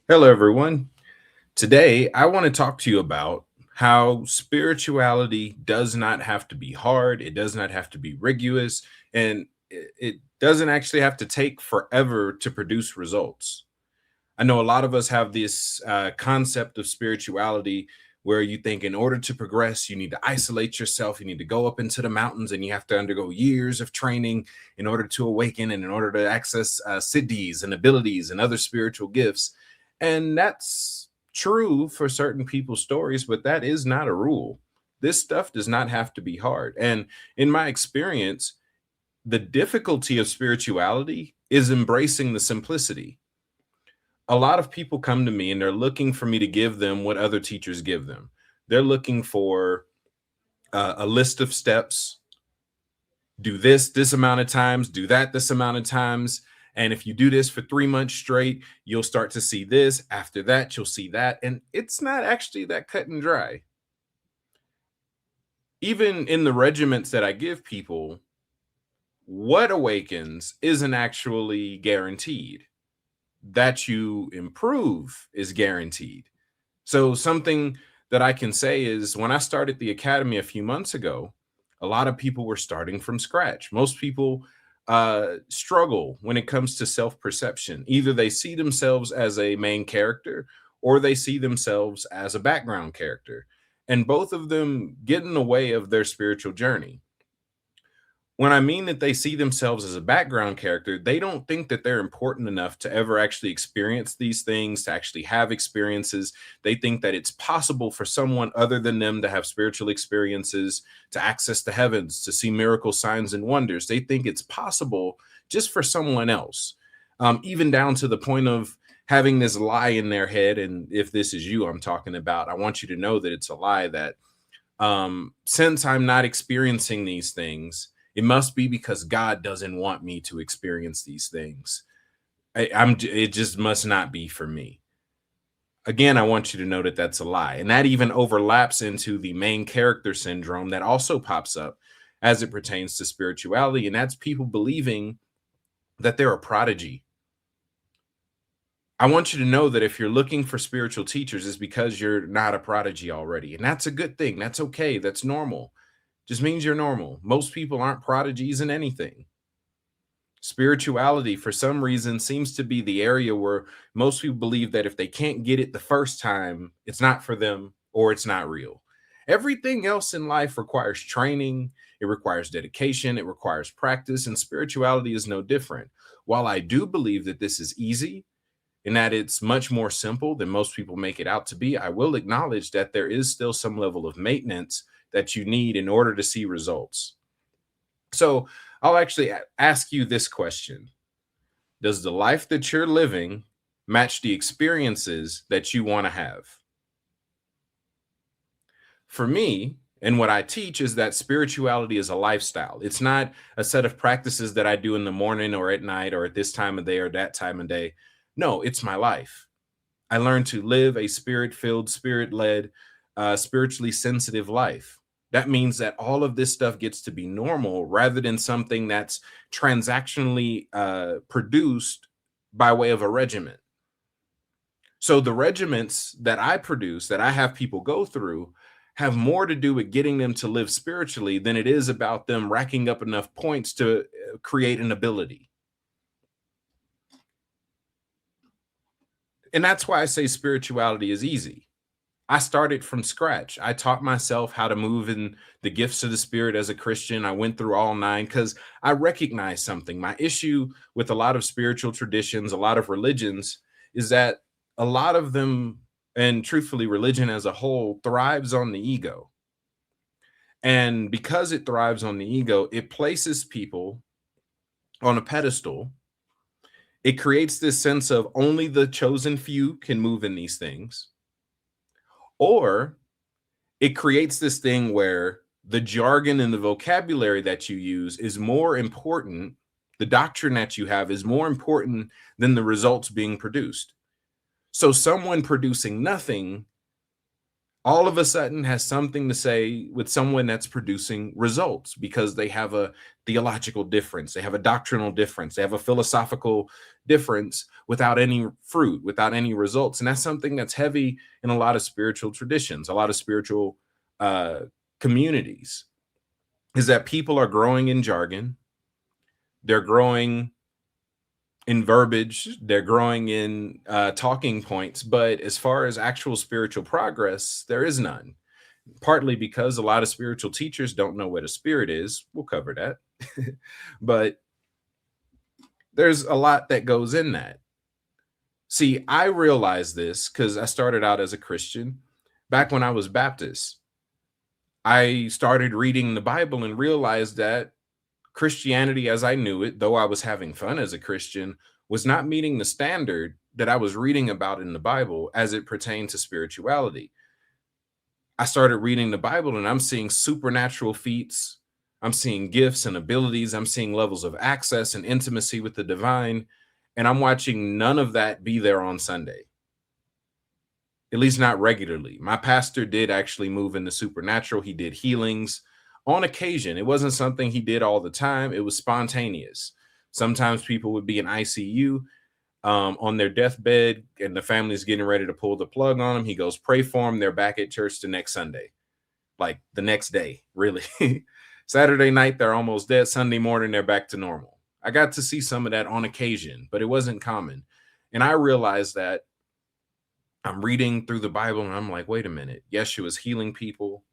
Hello, everyone. Today, I want to talk to you about how spirituality does not have to be hard, it does not have to be rigorous, and it doesn't actually have to take forever to produce results. I know a lot of us have this concept of spirituality where you think in order to progress, you need to isolate yourself, you need to go up into the mountains, and you have to undergo years of training in order to awaken and in order to access siddhis and abilities and other spiritual gifts. And that's true for certain people's stories, but that is not a rule. This stuff does not have to be hard. And in my experience, the difficulty of spirituality is embracing the simplicity. A lot of people come to me and they're looking for me to give them what other teachers give them. They're looking for a list of steps, do this amount of times, do that this amount of times. And if you do this for 3 months straight, you'll start to see this. After that, you'll see that. And it's not actually that cut and dry. Even in the regiments that I give people, what awakens isn't actually guaranteed. That you improve is guaranteed. So something that I can say is when I started the academy a few months ago, a lot of people were starting from scratch. Most people struggle when it comes to self-perception. Either they see themselves as a main character or they see themselves as a background character. And both of them get in the way of their spiritual journey. When I mean that they see themselves as a background character, they don't think that they're important enough to ever actually experience these things, to actually have experiences. They think that it's possible for someone other than them to have spiritual experiences, to access the heavens, to see miracle signs and wonders. They think it's possible just for someone else, even down to the point of having this lie in their head. And if this is you I'm talking about, I want you to know that it's a lie that since I'm not experiencing these things, it must be because God doesn't want me to experience these things. It just must not be for me. Again, I want you to know that that's a lie. And that even overlaps into the main character syndrome that also pops up as it pertains to spirituality. And that's people believing that they're a prodigy. I want you to know that if you're looking for spiritual teachers, it's because you're not a prodigy already. And that's a good thing. That's okay. That's normal. Just means you're normal. Most people aren't prodigies in anything. Spirituality, for some reason, seems to be the area where most people believe that if they can't get it the first time, it's not for them or it's not real. Everything else in life requires training, it requires dedication, it requires practice, and spirituality is no different. While I do believe that this is easy and that it's much more simple than most people make it out to be, I will acknowledge that there is still some level of maintenance that you need in order to see results. So I'll actually ask you this question. Does the life that you're living match the experiences that you want to have? For me, and what I teach is that spirituality is a lifestyle. It's not a set of practices that I do in the morning or at night or at this time of day or that time of day. No, it's my life. I learned to live a spirit filled, spirit led, spiritually sensitive life. That means that all of this stuff gets to be normal rather than something that's transactionally produced by way of a regiment. So the regiments that I produce, that I have people go through, have more to do with getting them to live spiritually than it is about them racking up enough points to create an ability. And that's why I say spirituality is easy. I started from scratch. I taught myself how to move in the gifts of the spirit as a Christian. I went through all nine because I recognized something. My issue with a lot of spiritual traditions, a lot of religions, is that a lot of them, and truthfully, religion as a whole, thrives on the ego. And because it thrives on the ego, it places people on a pedestal. It creates this sense of only the chosen few can move in these things. Or it creates this thing where the jargon and the vocabulary that you use is more important. The doctrine that you have is more important than the results being produced. So someone producing nothing all of a sudden has something to say with someone that's producing results because they have a theological difference, they have a doctrinal difference, they have a philosophical difference without any fruit, without any results. And that's something that's heavy in a lot of spiritual traditions, a lot of spiritual uh, communities, is that people are growing in jargon, they're growing in verbiage, they're growing in talking points, but as far as actual spiritual progress, there is none. Partly because a lot of spiritual teachers don't know what a spirit is. We'll cover that. But there's a lot that goes in that. See, I realized this because I started out as a Christian. Back when I was Baptist, I started reading the Bible and realized that Christianity as I knew it, though I was having fun as a Christian, was not meeting the standard that I was reading about in the Bible as it pertained to spirituality. I started reading the Bible and I'm seeing supernatural feats. I'm seeing gifts and abilities. I'm seeing levels of access and intimacy with the divine. And I'm watching none of that be there on Sunday, at least not regularly. My pastor did actually move in the supernatural. He did healings on occasion. It wasn't something he did all the time. It was spontaneous. Sometimes people would be in ICU on their deathbed and the family's getting ready to pull the plug on them. He goes, pray for them. They're back at church the next Sunday, like the next day, really. Saturday night, they're almost dead. Sunday morning, they're back to normal. I got to see some of that on occasion, but it wasn't common. And I realized that I'm reading through the Bible and I'm like, wait a minute. Yeshua's healing people.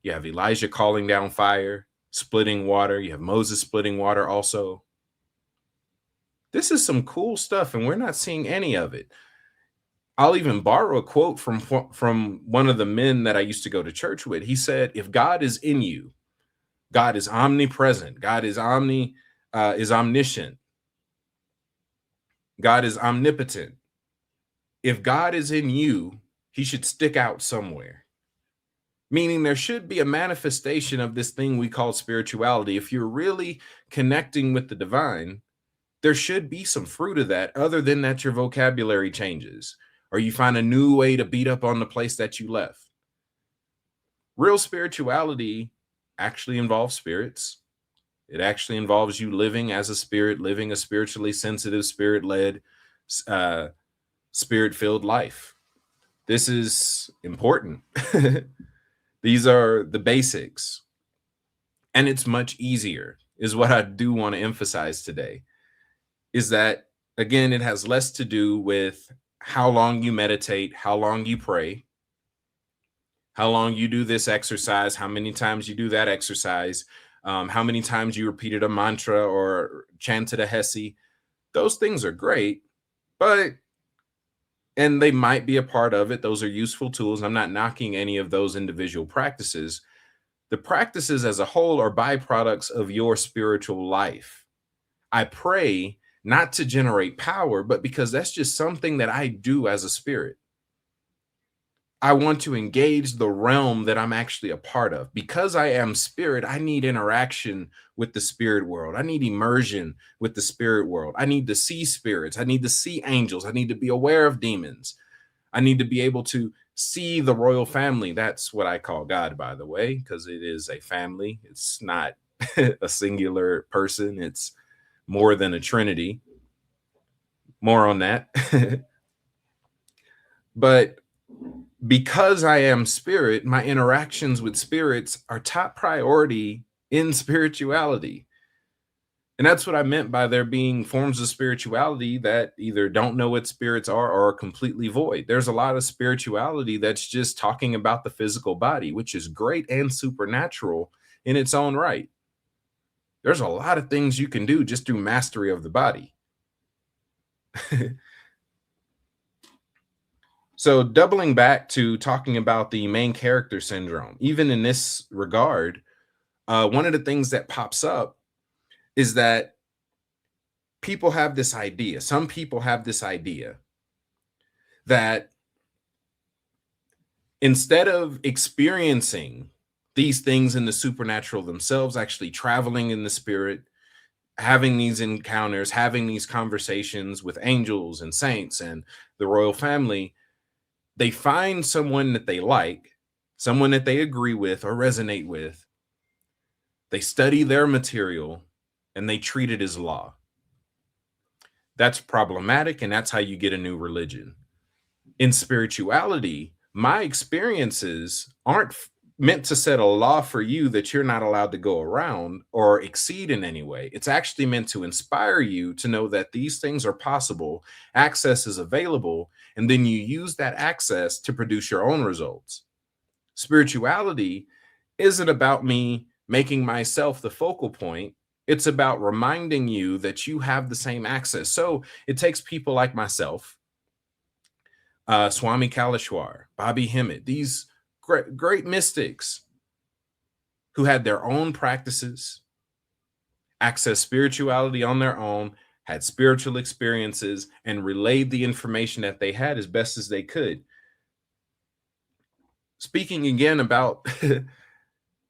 You have Elijah calling down fire, splitting water. You have Moses splitting water also. This is some cool stuff, and we're not seeing any of it. I'll even borrow a quote from one of the men that I used to go to church with. He said, if God is in you, God is omnipresent, God is omniscient, God is omnipotent. If God is in you, he should stick out somewhere. Meaning there should be a manifestation of this thing we call spirituality. If you're really connecting with the divine, there should be some fruit of that, other than that your vocabulary changes or you find a new way to beat up on the place that you left. Real spirituality actually involves spirits. It actually involves you living as a spirit, living a spiritually sensitive, spirit-led, spirit-filled life. This is important. These are the basics. And it's much easier, is what I do want to emphasize today. Is that, again, it has less to do with how long you meditate, how long you pray, how long you do this exercise, how many times you do that exercise, how many times you repeated a mantra or chanted a hesi. Those things are great, and they might be a part of it. Those are useful tools. I'm not knocking any of those individual practices. The practices as a whole are byproducts of your spiritual life. I pray not to generate power, but because that's just something that I do as a spirit. I want to engage the realm that I'm actually a part of. Because I am spirit, I need interaction with the spirit world. I need immersion with the spirit world. I need to see spirits. I need to see angels. I need to be aware of demons. I need to be able to see the royal family. That's what I call God, by the way, because it is a family. It's not a singular person. It's more than a trinity. More on that. But because I am spirit, my interactions with spirits are top priority in spirituality. And that's what I meant by there being forms of spirituality that either don't know what spirits are or are completely void. There's a lot of spirituality that's just talking about the physical body, which is great and supernatural in its own right. There's a lot of things you can do just through mastery of the body. So doubling back to talking about the main character syndrome, even in this regard, one of the things that pops up is that people have this idea. Some people have this idea that instead of experiencing these things in the supernatural themselves, actually traveling in the spirit, having these encounters, having these conversations with angels and saints and the royal family, they find someone that they like, someone that they agree with or resonate with. They study their material and they treat it as law. That's problematic, and that's how you get a new religion. In spirituality, my experiences aren't meant to set a law for you that you're not allowed to go around or exceed in any way. It's actually meant to inspire you to know that these things are possible, access is available, and then you use that access to produce your own results. Spirituality isn't about me making myself the focal point. It's about reminding you that you have the same access. So it takes people like myself, Swami Kalishwar, Bobby Hemmett, these great mystics who had their own practices, accessed spirituality on their own, had spiritual experiences, and relayed the information that they had as best as they could. Speaking again about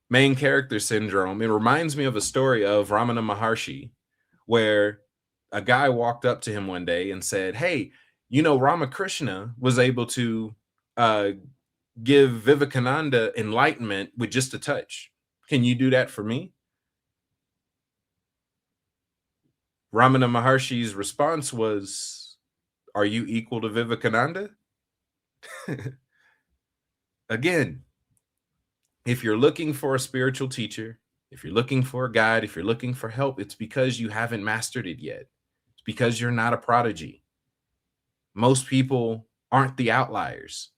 main character syndrome, it reminds me of a story of Ramana Maharshi, where a guy walked up to him one day and said, "Hey, you know, Ramakrishna was able to uh, give Vivekananda enlightenment with just a touch. Can you do that for me?" Ramana Maharshi's response was, "Are you equal to Vivekananda?" Again, if you're looking for a spiritual teacher, if you're looking for a guide, if you're looking for help, it's because you haven't mastered it yet. It's because you're not a prodigy. Most people aren't the outliers.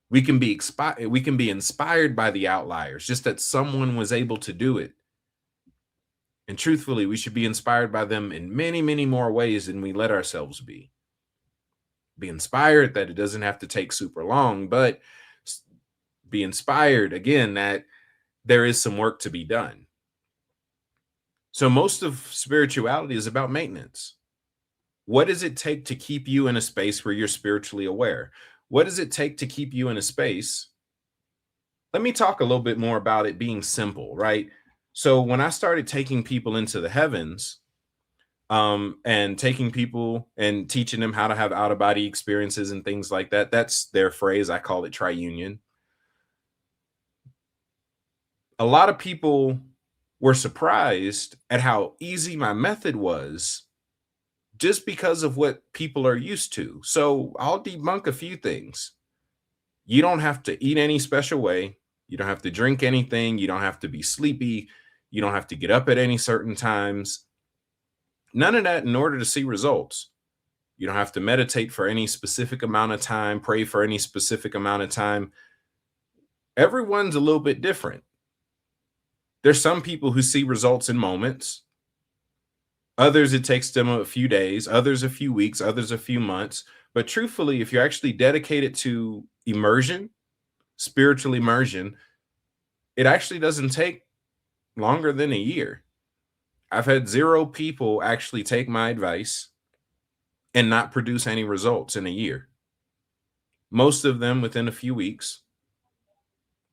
We can be inspired by the outliers, just that someone was able to do it. And truthfully, we should be inspired by them in many, many more ways than we let ourselves be. Be inspired that it doesn't have to take super long, but be inspired again that there is some work to be done. So most of spirituality is about maintenance. What does it take to keep you in a space where you're spiritually aware? What does it take to keep you in a space? Let me talk a little bit more about it being simple, right? So when I started taking people into the heavens, and taking people and teaching them how to have out of body experiences and things like that, that's their phrase. I call it triunion. A lot of people were surprised at how easy my method was just because of what people are used to. So I'll debunk a few things. You don't have to eat any special way. You don't have to drink anything. You don't have to be sleepy. You don't have to get up at any certain times. None of that in order to see results. You don't have to meditate for any specific amount of time, pray for any specific amount of time. Everyone's a little bit different. There's some people who see results in moments. Others, it takes them a few days, others a few weeks, others a few months. But truthfully, if you're actually dedicated to immersion, spiritual immersion, it actually doesn't take longer than a year. I've had 0 people actually take my advice and not produce any results in a year. Most of them within a few weeks,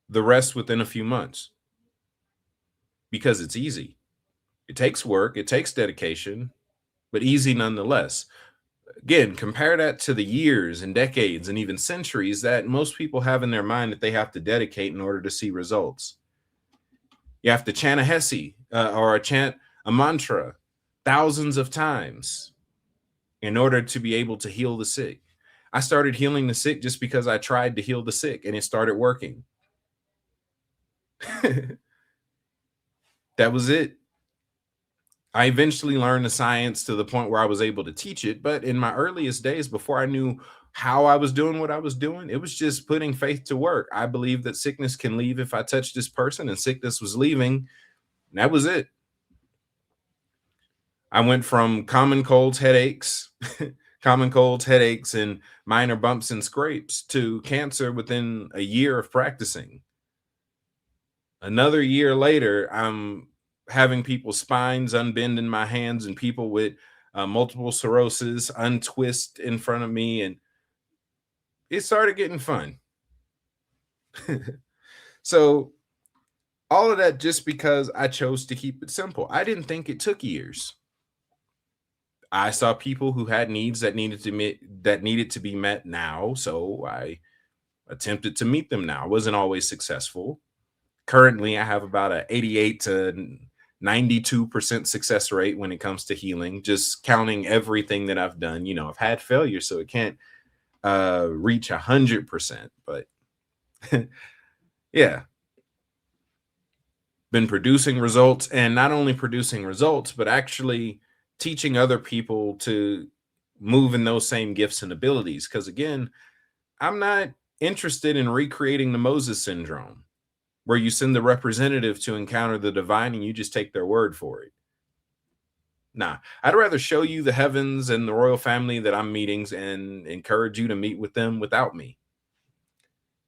the rest within a few months, because it's easy. It takes work, it takes dedication, but easy nonetheless. Again, compare that to the years and decades and even centuries that most people have in their mind that they have to dedicate in order to see results. You have to chant a hesi or chant a mantra thousands of times in order to be able to heal the sick. I started healing the sick just because I tried to heal the sick and it started working. That was it. I eventually learned the science to the point where I was able to teach it. But in my earliest days, before I knew how I was doing what I was doing, it was just putting faith to work. I believed that sickness can leave if I touch this person, and sickness was leaving. And that was it. I went from common colds, headaches, and minor bumps and scrapes to cancer within a year of practicing. Another year later, I'm having people's spines unbend in my hands and people with multiple sclerosis untwist in front of me. And it started getting fun. So all of that just because I chose to keep it simple. I didn't think it took years. I saw people who had needs that needed to be met now, so I attempted to meet them now. I wasn't always successful. Currently, I have about a 88 to 92% success rate when it comes to healing, just counting everything that I've done. I've had failure, so it can't reach 100%, but yeah, been producing results, and not only producing results, but actually teaching other people to move in those same gifts and abilities. Because again, I'm not interested in recreating the Moses syndrome, where you send the representative to encounter the divine and you just take their word for it. Nah, I'd rather show you the heavens and the royal family that I'm meeting and encourage you to meet with them without me.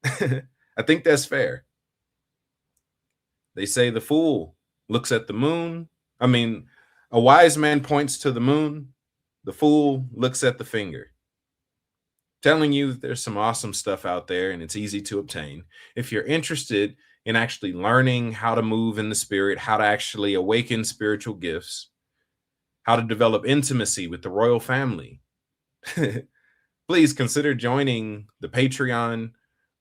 I think that's fair. They say the fool looks at the moon. I mean, a wise man points to the moon. The fool looks at the finger. Telling you that there's some awesome stuff out there and it's easy to obtain. If you're interested in actually learning how to move in the spirit, how to actually awaken spiritual gifts, how to develop intimacy with the royal family, please consider joining the Patreon,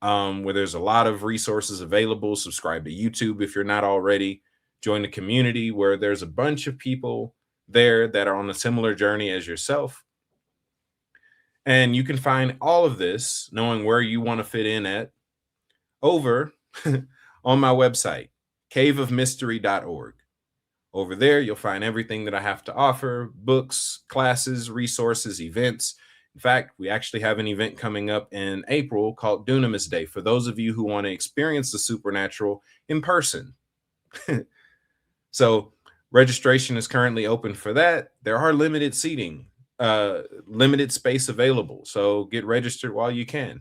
where there's a lot of resources available. Subscribe to YouTube if you're not already. Join the community where there's a bunch of people there that are on a similar journey as yourself. And you can find all of this, knowing where you want to fit in at, over on my website, caveofmystery.org. Over there, you'll find everything that I have to offer: books, classes, resources, events. In fact, we actually have an event coming up in April called Dunamis Day for those of you who want to experience the supernatural in person. So registration is currently open for that. There are limited seating, limited space available. So get registered while you can.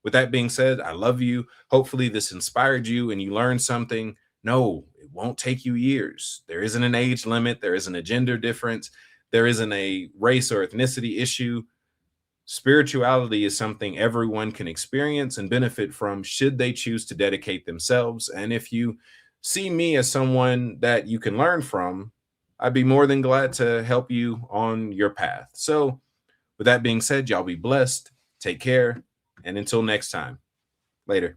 With that being said, I love you. Hopefully this inspired you and you learned something. No, it won't take you years. There isn't an age limit. There isn't a gender difference. There isn't a race or ethnicity issue. Spirituality is something everyone can experience and benefit from should they choose to dedicate themselves. And if you see me as someone that you can learn from, I'd be more than glad to help you on your path. So with that being said, y'all be blessed. Take care. And until next time, later.